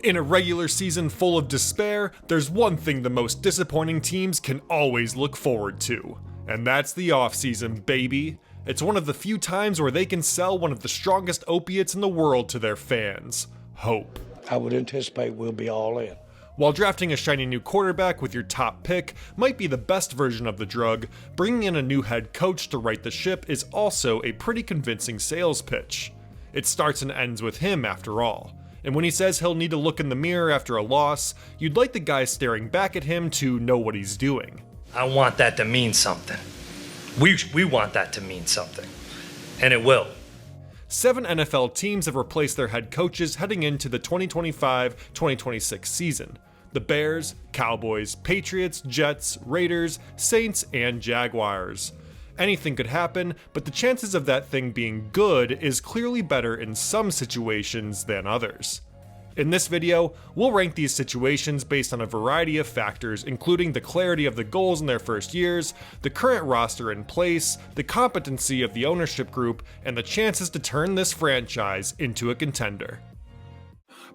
In a regular season full of despair, there's one thing the most disappointing teams can always look forward to, and that's the offseason, baby. It's one of the few times where they can sell one of the strongest opiates in the world to their fans: hope. I would anticipate we'll be all in. While drafting a shiny new quarterback with your top pick might be the best version of the drug, bringing in a new head coach to right the ship is also a pretty convincing sales pitch. It starts and ends with him, after all. And when he says he'll need to look in the mirror after a loss, you'd like the guy staring back at him to know what he's doing. I want that to mean something. We want that to mean something. And it will. 7 NFL teams have replaced their head coaches heading into the 2025-2026 season. The Bears, Cowboys, Patriots, Jets, Raiders, Saints, and Jaguars. Anything could happen, but the chances of that thing being good is clearly better in some situations than others. In this video, we'll rank these situations based on a variety of factors, including the clarity of the goals in their first years, the current roster in place, the competency of the ownership group, and the chances to turn this franchise into a contender.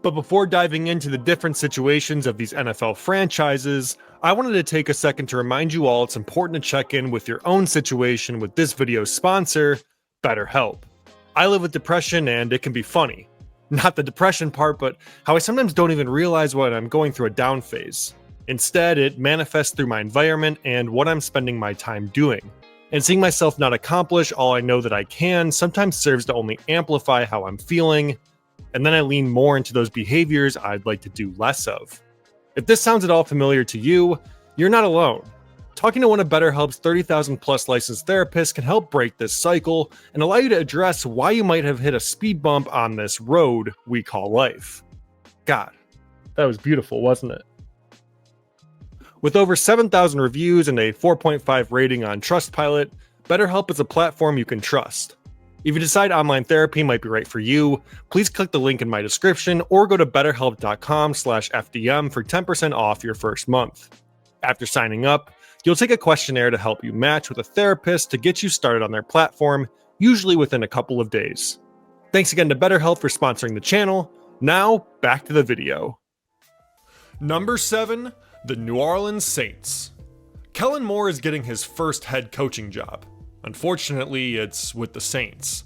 But before diving into the different situations of these NFL franchises, I wanted to take a second to remind you all it's important to check in with your own situation with this video's sponsor, BetterHelp. I live with depression and it can be funny. Not the depression part, but how I sometimes don't even realize when I'm going through a down phase. Instead, it manifests through my environment and what I'm spending my time doing. And seeing myself not accomplish all I know that I can sometimes serves to only amplify how I'm feeling, and then I lean more into those behaviors I'd like to do less of. If this sounds at all familiar to you, you're not alone. Talking to one of BetterHelp's 30,000 plus licensed therapists can help break this cycle and allow you to address why you might have hit a speed bump on this road we call life. God, that was beautiful, wasn't it? With over 7,000 reviews and a 4.5 rating on Trustpilot, BetterHelp is a platform you can trust. If you decide online therapy might be right for you, please click the link in my description or go to betterhelp.com/FDM for 10% off your first month. After signing up, you'll take a questionnaire to help you match with a therapist to get you started on their platform, usually within a couple of days. Thanks again to BetterHelp for sponsoring the channel. Now, back to the video. Number 7, the New Orleans Saints. Kellen Moore is getting his first head coaching job. Unfortunately, it's with the Saints.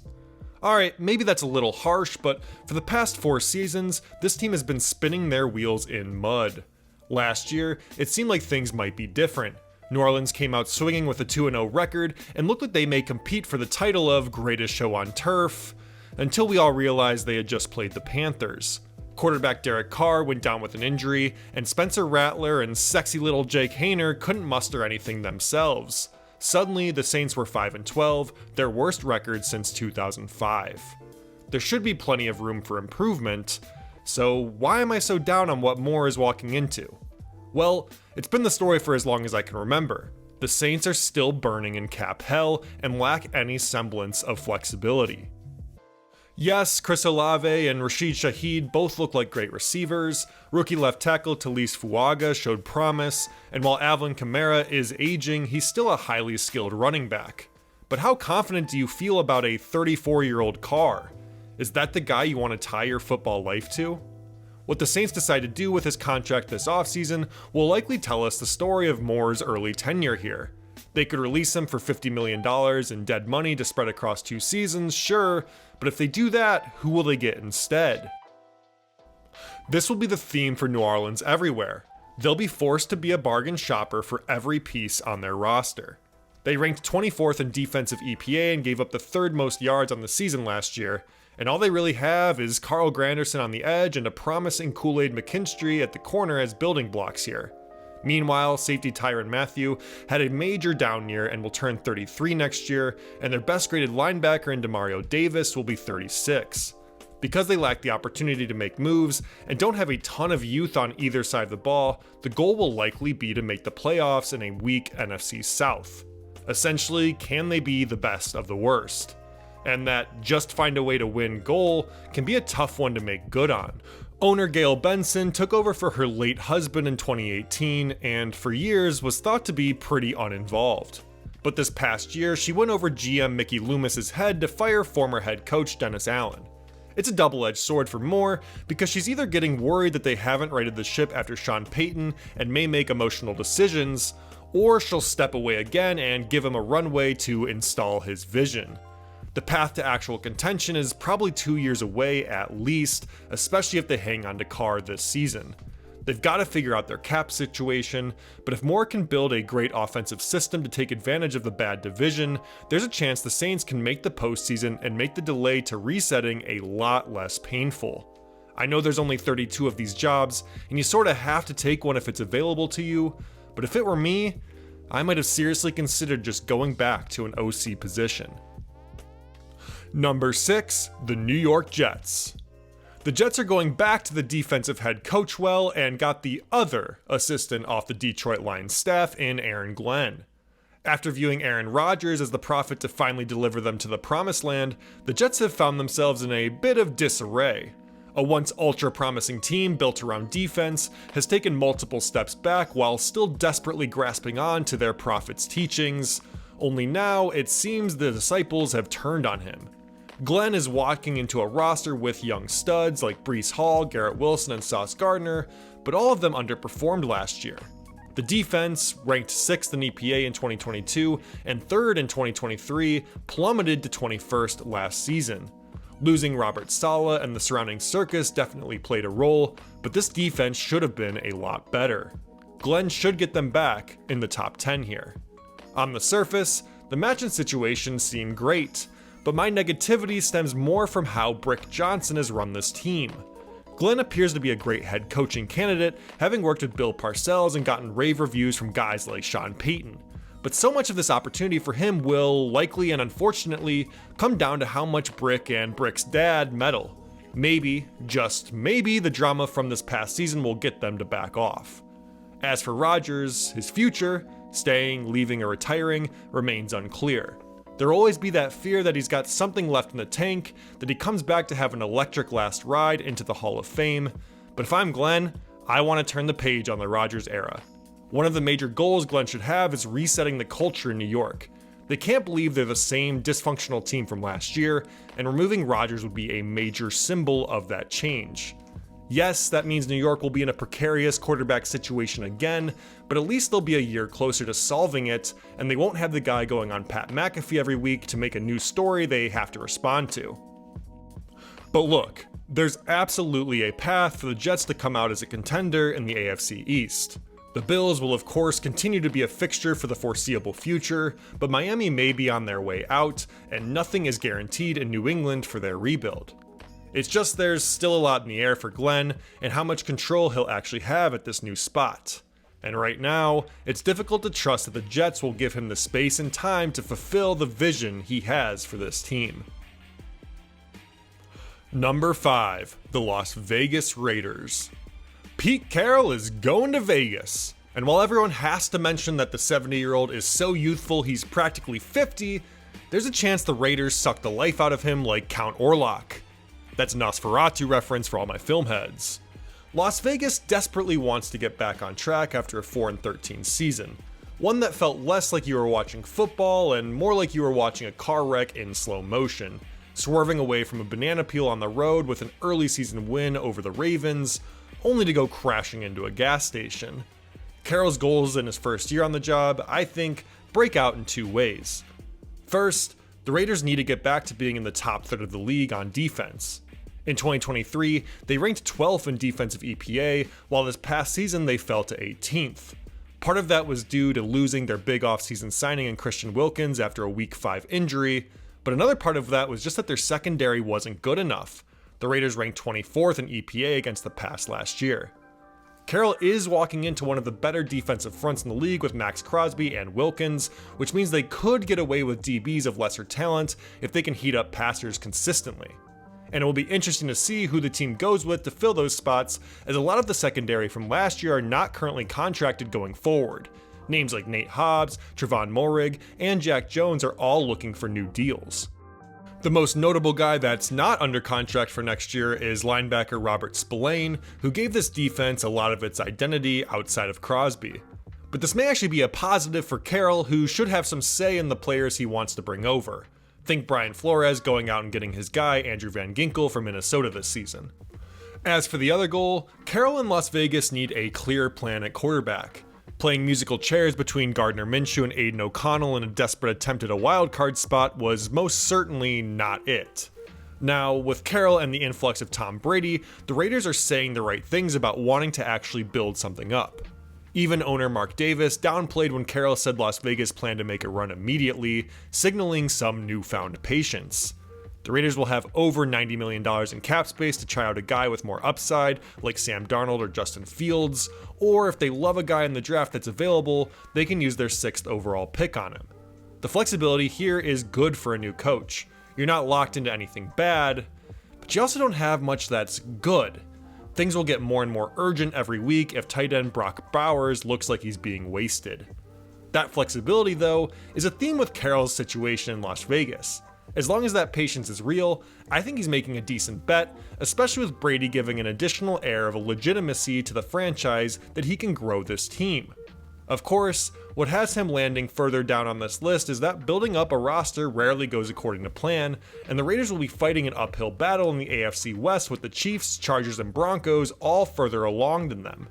Alright, maybe that's a little harsh, but for the past 4 seasons, this team has been spinning their wheels in mud. Last year, it seemed like things might be different. New Orleans came out swinging with a 2-0 record and looked like they may compete for the title of greatest show on turf, until we all realized they had just played the Panthers. Quarterback Derek Carr went down with an injury, and Spencer Rattler and sexy little Jake Haener couldn't muster anything themselves. Suddenly, the Saints were 5-12, their worst record since 2005. There should be plenty of room for improvement, so why am I so down on what Moore is walking into? Well, it's been the story for as long as I can remember. The Saints are still burning in cap hell and lack any semblance of flexibility. Yes, Chris Olave and Rashid Shaheed both look like great receivers, rookie left tackle Talise Fuaga showed promise, and while Alvin Kamara is aging, he's still a highly skilled running back. But how confident do you feel about a 34-year-old Carr? Is that the guy you want to tie your football life to? What the Saints decide to do with his contract this offseason will likely tell us the story of Moore's early tenure here. They could release him for $50 million in dead money to spread across 2 seasons, sure, but if they do that, who will they get instead? This will be the theme for New Orleans everywhere. They'll be forced to be a bargain shopper for every piece on their roster. They ranked 24th in defensive EPA and gave up the 3rd most yards on the season last year, and all they really have is Carl Granderson on the edge and a promising Kool-Aid McKinstry at the corner as building blocks here. Meanwhile, safety Tyrann Mathieu had a major down year and will turn 33 next year, and their best graded linebacker in Demario Davis will be 36. Because they lack the opportunity to make moves and don't have a ton of youth on either side of the ball, the goal will likely be to make the playoffs in a weak NFC South. Essentially, can they be the best of the worst? And that just find a way to win goal can be a tough one to make good on. Owner Gail Benson took over for her late husband in 2018 and for years was thought to be pretty uninvolved. But this past year, she went over GM Mickey Loomis's head to fire former head coach Dennis Allen. It's a double-edged sword for Moore because she's either getting worried that they haven't righted the ship after Sean Payton and may make emotional decisions, or she'll step away again and give him a runway to install his vision. The path to actual contention is probably 2 years away at least, especially if they hang on to Carr this season. They've got to figure out their cap situation, but if Moore can build a great offensive system to take advantage of the bad division, there's a chance the Saints can make the postseason and make the delay to resetting a lot less painful. I know there's only 32 of these jobs, and you sorta have to take one if it's available to you, but if it were me, I might have seriously considered just going back to an OC position. Number 6, the New York Jets. The Jets are going back to the defensive head coach well and got the other assistant off the Detroit Lions staff in Aaron Glenn. After viewing Aaron Rodgers as the prophet to finally deliver them to the promised land, the Jets have found themselves in a bit of disarray. A once ultra-promising team built around defense has taken multiple steps back while still desperately grasping on to their prophet's teachings, only now it seems the disciples have turned on him. Glenn is walking into a roster with young studs like Breece Hall, Garrett Wilson, and Sauce Gardner, but all of them underperformed last year. The defense, ranked 6th in EPA in 2022 and 3rd in 2023, plummeted to 21st last season. Losing Robert Saleh and the surrounding circus definitely played a role, but this defense should have been a lot better. Glenn should get them back in the top 10 here. On the surface, the match-in situations seem great, but my negativity stems more from how Brick Johnson has run this team. Glenn appears to be a great head coaching candidate, having worked with Bill Parcells and gotten rave reviews from guys like Sean Payton. But so much of this opportunity for him will likely and unfortunately come down to how much Brick and Brick's dad meddle. Maybe, just maybe, the drama from this past season will get them to back off. As for Rodgers, his future, staying, leaving, or retiring, remains unclear. There'll always be that fear that he's got something left in the tank, that he comes back to have an electric last ride into the Hall of Fame. But if I'm Glenn, I want to turn the page on the Rodgers era. One of the major goals Glenn should have is resetting the culture in New York. They can't believe they're the same dysfunctional team from last year, and removing Rodgers would be a major symbol of that change. Yes, that means New York will be in a precarious quarterback situation again, but at least they'll be a year closer to solving it, and they won't have the guy going on Pat McAfee every week to make a new story they have to respond to. But look, there's absolutely a path for the Jets to come out as a contender in the AFC East. The Bills will of course continue to be a fixture for the foreseeable future, but Miami may be on their way out, and nothing is guaranteed in New England for their rebuild. It's just there's still a lot in the air for Glenn and how much control he'll actually have at this new spot. And right now, it's difficult to trust that the Jets will give him the space and time to fulfill the vision he has for this team. Number 5, the Las Vegas Raiders. Pete Carroll is going to Vegas. And while everyone has to mention that the 70-year-old is so youthful he's practically 50, there's a chance the Raiders suck the life out of him like Count Orlok. That's a Nosferatu reference for all my film heads. Las Vegas desperately wants to get back on track after a 4-13 season. One that felt less like you were watching football and more like you were watching a car wreck in slow motion, swerving away from a banana peel on the road with an early season win over the Ravens, only to go crashing into a gas station. Carroll's goals in his first year on the job, I think, break out in 2 ways. First, the Raiders need to get back to being in the top third of the league on defense. In 2023, they ranked 12th in defensive EPA, while this past season they fell to 18th. Part of that was due to losing their big offseason signing in Christian Wilkins after a Week 5 injury, but another part of that was just that their secondary wasn't good enough. The Raiders ranked 24th in EPA against the pass last year. Carroll is walking into one of the better defensive fronts in the league with Max Crosby and Wilkins, which means they could get away with DBs of lesser talent if they can heat up passers consistently. And it will be interesting to see who the team goes with to fill those spots, as a lot of the secondary from last year are not currently contracted going forward. Names like Nate Hobbs, Trevon Moehrig, and Jack Jones are all looking for new deals. The most notable guy that's not under contract for next year is linebacker Robert Spillane, who gave this defense a lot of its identity outside of Crosby. But this may actually be a positive for Carroll, who should have some say in the players he wants to bring over. Think Brian Flores going out and getting his guy Andrew Van Ginkel from Minnesota this season. As for the other goal, Carroll and Las Vegas need a clear plan at quarterback. Playing musical chairs between Gardner Minshew and Aiden O'Connell in a desperate attempt at a wildcard spot was most certainly not it. Now, with Carroll and the influx of Tom Brady, the Raiders are saying the right things about wanting to actually build something up. Even owner Mark Davis downplayed when Carroll said Las Vegas planned to make a run immediately, signaling some newfound patience. The Raiders will have over $90 million in cap space to try out a guy with more upside, like Sam Darnold or Justin Fields, or if they love a guy in the draft that's available, they can use their 6th overall pick on him. The flexibility here is good for a new coach. You're not locked into anything bad, but you also don't have much that's good. Things will get more and more urgent every week if tight end Brock Bowers looks like he's being wasted. That flexibility, though, is a theme with Carroll's situation in Las Vegas. As long as that patience is real, I think he's making a decent bet, especially with Brady giving an additional air of a legitimacy to the franchise that he can grow this team. Of course, what has him landing further down on this list is that building up a roster rarely goes according to plan, and the Raiders will be fighting an uphill battle in the AFC West with the Chiefs, Chargers, and Broncos all further along than them.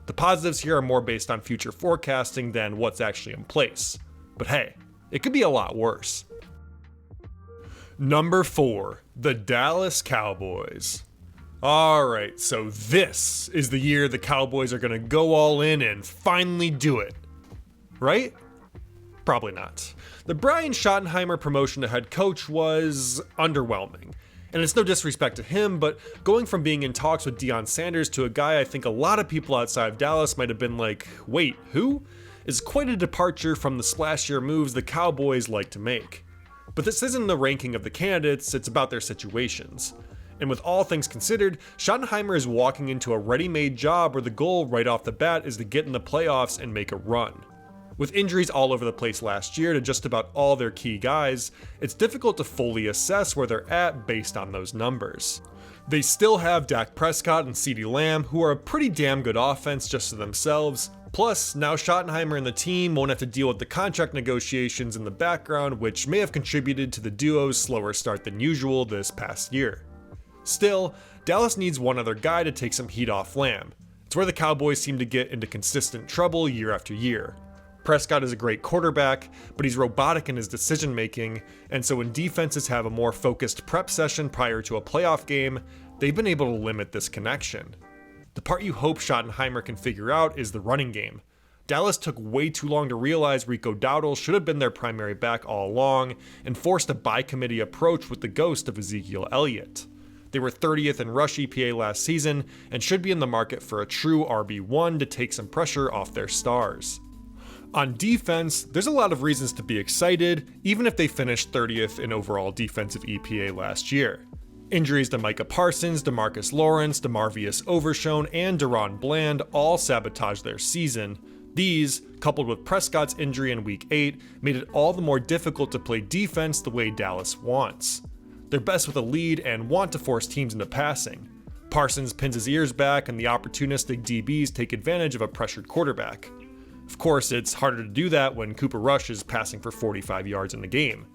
The positives here are more based on future forecasting than what's actually in place. But hey, it could be a lot worse. Number 4, the Dallas Cowboys. Alright, so this is the year the Cowboys are going to go all in and finally do it. Right? Probably not. The Brian Schottenheimer promotion to head coach was underwhelming. And it's no disrespect to him, but going from being in talks with Deion Sanders to a guy I think a lot of people outside of Dallas might have been like, wait, who? Is quite a departure from the splashier moves the Cowboys like to make. But this isn't the ranking of the candidates, it's about their situations. And with all things considered, Schottenheimer is walking into a ready-made job where the goal right off the bat is to get in the playoffs and make a run. With injuries all over the place last year to just about all their key guys, it's difficult to fully assess where they're at based on those numbers. They still have Dak Prescott and CeeDee Lamb, who are a pretty damn good offense just to themselves. Plus, now Schottenheimer and the team won't have to deal with the contract negotiations in the background, which may have contributed to the duo's slower start than usual this past year. Still, Dallas needs one other guy to take some heat off Lamb. It's where the Cowboys seem to get into consistent trouble year after year. Prescott is a great quarterback, but he's robotic in his decision making, and so when defenses have a more focused prep session prior to a playoff game, they've been able to limit this connection. The part you hope Schottenheimer can figure out is the running game. Dallas took way too long to realize Rico Dowdle should have been their primary back all along, and forced a by-committee approach with the ghost of Ezekiel Elliott. They were 30th in rush EPA last season, and should be in the market for a true RB1 to take some pressure off their stars. On defense, there's a lot of reasons to be excited, even if they finished 30th in overall defensive EPA last year. Injuries to Micah Parsons, DeMarcus Lawrence, DeMarvius Overshown, and Deron Bland all sabotaged their season. These, coupled with Prescott's injury in Week 8, made it all the more difficult to play defense the way Dallas wants. They're best with a lead and want to force teams into passing. Parsons pins his ears back and the opportunistic DBs take advantage of a pressured quarterback. Of course, it's harder to do that when Cooper Rush is passing for 45 yards in the game.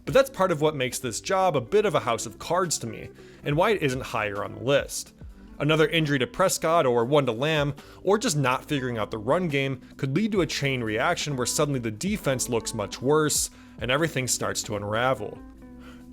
But that's part of what makes this job a bit of a house of cards to me, and why it isn't higher on the list. Another injury to Prescott or one to Lamb, or just not figuring out the run game, could lead to a chain reaction where suddenly the defense looks much worse, and everything starts to unravel.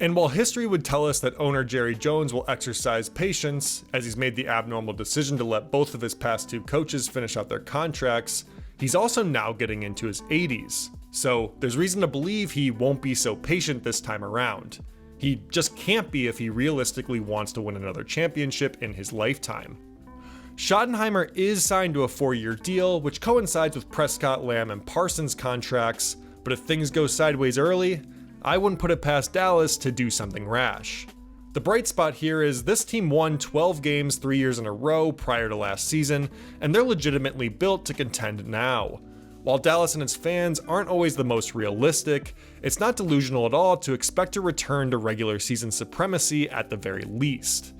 And while history would tell us that owner Jerry Jones will exercise patience, as he's made the abnormal decision to let both of his past two coaches finish out their contracts, he's also now getting into his 80s, so there's reason to believe he won't be so patient this time around. He just can't be if he realistically wants to win another championship in his lifetime. Schottenheimer is signed to a 4-year deal, which coincides with Prescott, Lamb, and Parsons' contracts, but if things go sideways early, I wouldn't put it past Dallas to do something rash. The bright spot here is this team won 12 games 3 years in a row prior to last season, and they're legitimately built to contend now. While Dallas and its fans aren't always the most realistic, it's not delusional at all to expect a return to regular season supremacy at the very least.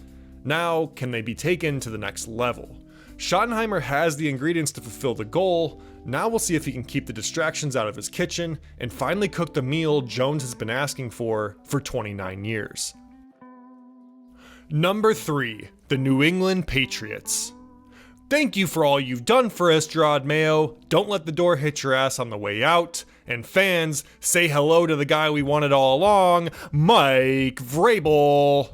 Now, can they be taken to the next level? Schottenheimer has the ingredients to fulfill the goal. Now we'll see if he can keep the distractions out of his kitchen and finally cook the meal Jones has been asking for 29 years. Number 3, the New England Patriots. Thank you for all you've done for us, Gerard Mayo. Don't let the door hit your ass on the way out. And fans, say hello to the guy we wanted all along, Mike Vrabel.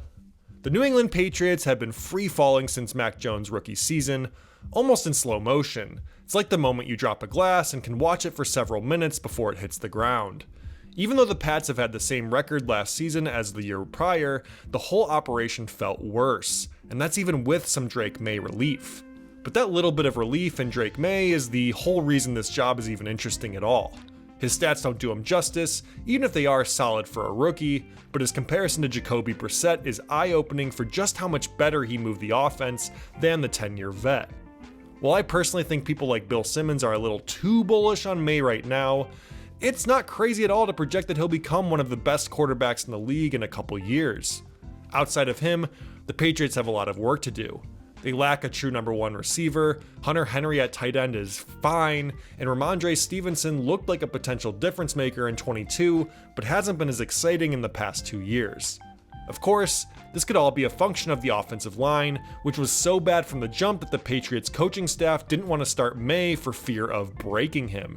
The New England Patriots have been free-falling since Mac Jones' rookie season, almost in slow motion. It's like the moment you drop a glass and can watch it for several minutes before it hits the ground. Even though the Pats have had the same record last season as the year prior, the whole operation felt worse, and that's even with some Drake May relief. But that little bit of relief in Drake May is the whole reason this job is even interesting at all. His stats don't do him justice, even if they are solid for a rookie, but his comparison to Jacoby Brissett is eye-opening for just how much better he moved the offense than the 10-year vet. While I personally think people like Bill Simmons are a little too bullish on May right now, it's not crazy at all to project that he'll become one of the best quarterbacks in the league in a couple years. Outside of him, the Patriots have a lot of work to do. They lack a true number 1 receiver, Hunter Henry at tight end is fine, and Ramondre Stevenson looked like a potential difference maker in 22, but hasn't been as exciting in the past 2 years. Of course, this could all be a function of the offensive line, which was so bad from the jump that the Patriots coaching staff didn't want to start May for fear of breaking him.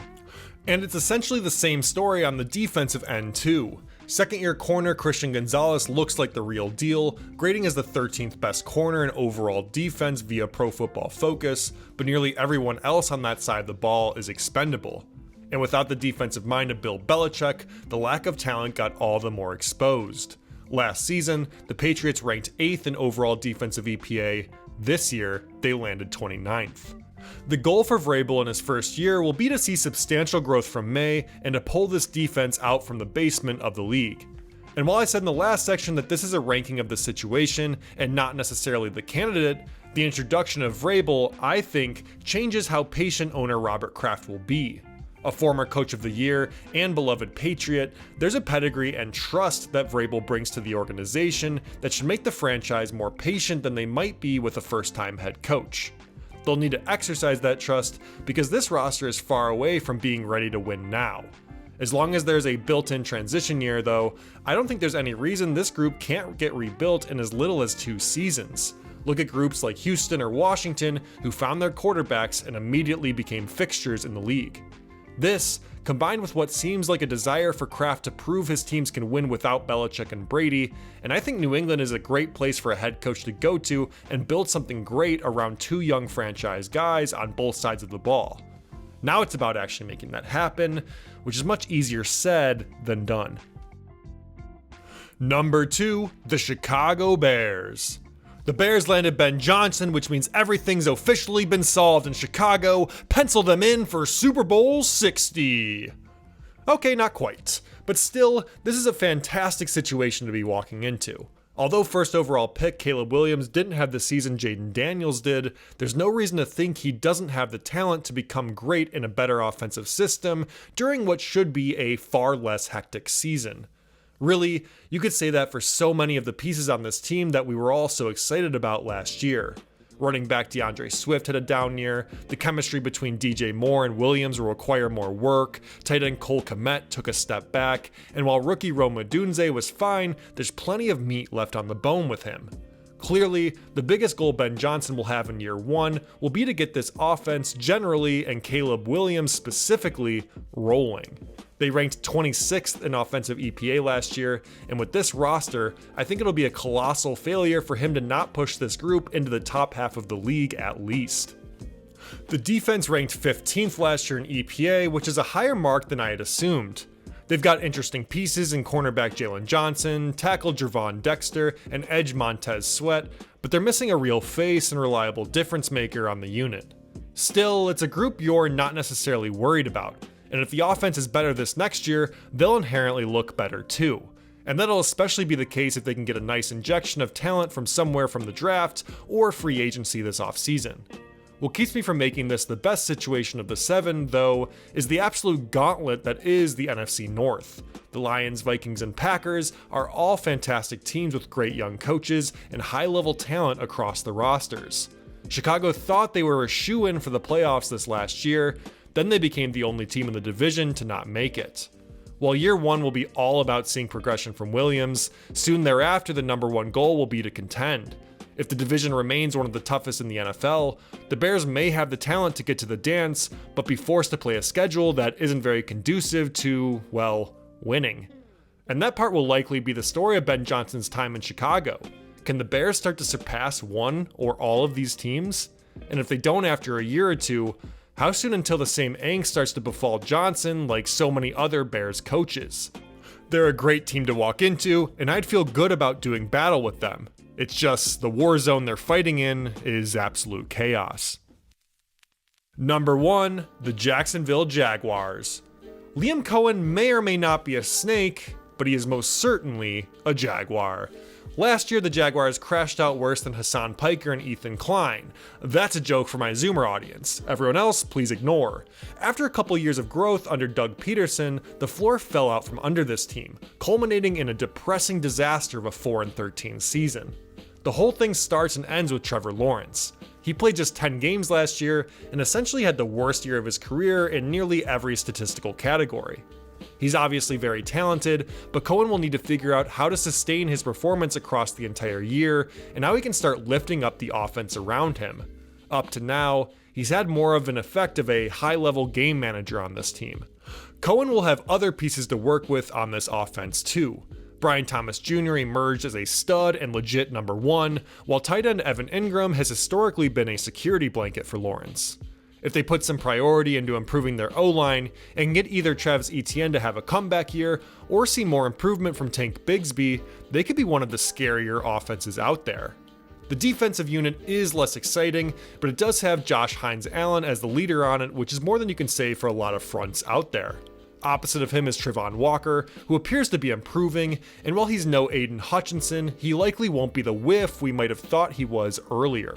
And it's essentially the same story on the defensive end too. Second-year corner Christian Gonzalez looks like the real deal, grading as the 13th best corner in overall defense via Pro Football Focus, but nearly everyone else on that side of the ball is expendable. And without the defensive mind of Bill Belichick, the lack of talent got all the more exposed. Last season, the Patriots ranked 8th in overall defensive EPA. This year, they landed 29th. The goal for Vrabel in his first year will be to see substantial growth from May and to pull this defense out from the basement of the league. And while I said in the last section that this is a ranking of the situation and not necessarily the candidate, the introduction of Vrabel, I think, changes how patient owner Robert Kraft will be. A former coach of the year and beloved Patriot, there's a pedigree and trust that Vrabel brings to the organization that should make the franchise more patient than they might be with a first-time head coach. They'll need to exercise that trust because this roster is far away from being ready to win now. As long as there's a built-in transition year though, I don't think there's any reason this group can't get rebuilt in as little as 2 seasons. Look at groups like Houston or Washington who found their quarterbacks and immediately became fixtures in the league. This, combined with what seems like a desire for Kraft to prove his teams can win without Belichick and Brady, and I think New England is a great place for a head coach to go to and build something great around 2 young franchise guys on both sides of the ball. Now it's about actually making that happen, which is much easier said than done. Number 2, the Chicago Bears. The Bears landed Ben Johnson, which means everything's officially been solved in Chicago. Pencil them in for Super Bowl 60. Okay, not quite. But still, this is a fantastic situation to be walking into. Although first overall pick Caleb Williams didn't have the season Jaden Daniels did, there's no reason to think he doesn't have the talent to become great in a better offensive system during what should be a far less hectic season. Really, you could say that for so many of the pieces on this team that we were all so excited about last year. Running back DeAndre Swift had a down year, the chemistry between DJ Moore and Williams will require more work, tight end Cole Kmet took a step back, and while rookie Rome Odunze was fine, there's plenty of meat left on the bone with him. Clearly, the biggest goal Ben Johnson will have in year 1 will be to get this offense generally and Caleb Williams specifically rolling. They ranked 26th in offensive EPA last year, and with this roster, I think it'll be a colossal failure for him to not push this group into the top half of the league at least. The defense ranked 15th last year in EPA, which is a higher mark than I had assumed. They've got interesting pieces in cornerback Jalen Johnson, tackle Jervon Dexter, and edge Montez Sweat, but they're missing a real face and reliable difference maker on the unit. Still, it's a group you're not necessarily worried about. And if the offense is better this next year, they'll inherently look better too. And that'll especially be the case if they can get a nice injection of talent from somewhere from the draft or free agency this offseason. What keeps me from making this the best situation of the 7, though, is the absolute gauntlet that is the NFC North. The Lions, Vikings, and Packers are all fantastic teams with great young coaches and high-level talent across the rosters. Chicago thought they were a shoo-in for the playoffs this last year, then they became the only team in the division to not make it. While year one will be all about seeing progression from Williams, soon thereafter the number one goal will be to contend. If the division remains one of the toughest in the NFL, the Bears may have the talent to get to the dance, but be forced to play a schedule that isn't very conducive to, well, winning. And that part will likely be the story of Ben Johnson's time in Chicago. Can the Bears start to surpass one or all of these teams? And if they don't after a year or two, how soon until the same angst starts to befall Johnson like so many other Bears coaches? They're a great team to walk into, and I'd feel good about doing battle with them. It's just the war zone they're fighting in is absolute chaos. Number 1, the Jacksonville Jaguars. Liam Coen may or may not be a snake, but he is most certainly a Jaguar. Last year, the Jaguars crashed out worse than Hassan Piker and Ethan Klein. That's a joke for my Zoomer audience. Everyone else, please ignore. After a couple years of growth under Doug Peterson, the floor fell out from under this team, culminating in a depressing disaster of a 4-13 season. The whole thing starts and ends with Trevor Lawrence. He played just 10 games last year and essentially had the worst year of his career in nearly every statistical category. He's obviously very talented, but Coen will need to figure out how to sustain his performance across the entire year and how he can start lifting up the offense around him. Up to now, he's had more of an effect of a high-level game manager on this team. Coen will have other pieces to work with on this offense too. Brian Thomas Jr. emerged as a stud and legit number 1, while tight end Evan Ingram has historically been a security blanket for Lawrence. If they put some priority into improving their O-line and get either Travis Etienne to have a comeback year or see more improvement from Tank Bigsby, they could be one of the scarier offenses out there. The defensive unit is less exciting, but it does have Josh Hines-Allen as the leader on it, which is more than you can say for a lot of fronts out there. Opposite of him is Trevon Walker, who appears to be improving, and while he's no Aiden Hutchinson, he likely won't be the whiff we might have thought he was earlier.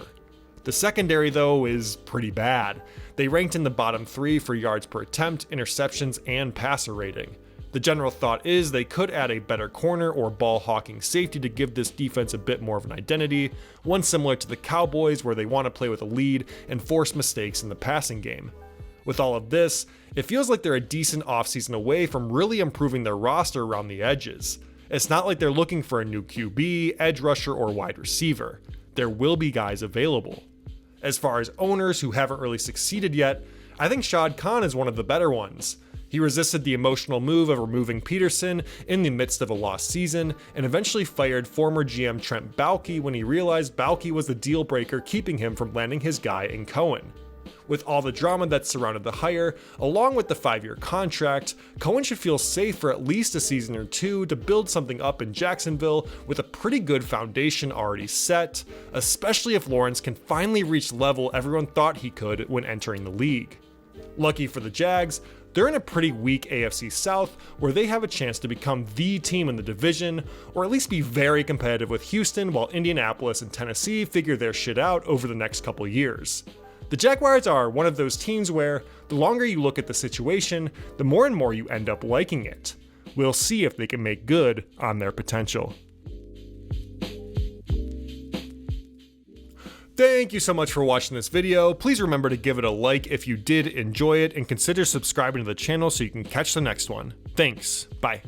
The secondary, though, is pretty bad. They ranked in the bottom 3 for yards per attempt, interceptions, and passer rating. The general thought is they could add a better corner or ball-hawking safety to give this defense a bit more of an identity, one similar to the Cowboys where they want to play with a lead and force mistakes in the passing game. With all of this, it feels like they're a decent offseason away from really improving their roster around the edges. It's not like they're looking for a new QB, edge rusher, or wide receiver. There will be guys available. As far as owners who haven't really succeeded yet, I think Shad Khan is one of the better ones. He resisted the emotional move of removing Peterson in the midst of a lost season and eventually fired former GM Trent Baalke when he realized Baalke was the deal breaker keeping him from landing his guy in Coen. With all the drama that surrounded the hire, along with the 5-year contract, Coen should feel safe for at least a season or two to build something up in Jacksonville with a pretty good foundation already set, especially if Lawrence can finally reach the level everyone thought he could when entering the league. Lucky for the Jags, they're in a pretty weak AFC South where they have a chance to become the team in the division, or at least be very competitive with Houston while Indianapolis and Tennessee figure their shit out over the next couple years. The Jaguars are one of those teams where the longer you look at the situation, the more and more you end up liking it. We'll see if they can make good on their potential. Thank you so much for watching this video. Please remember to give it a like if you did enjoy it and consider subscribing to the channel so you can catch the next one. Thanks. Bye.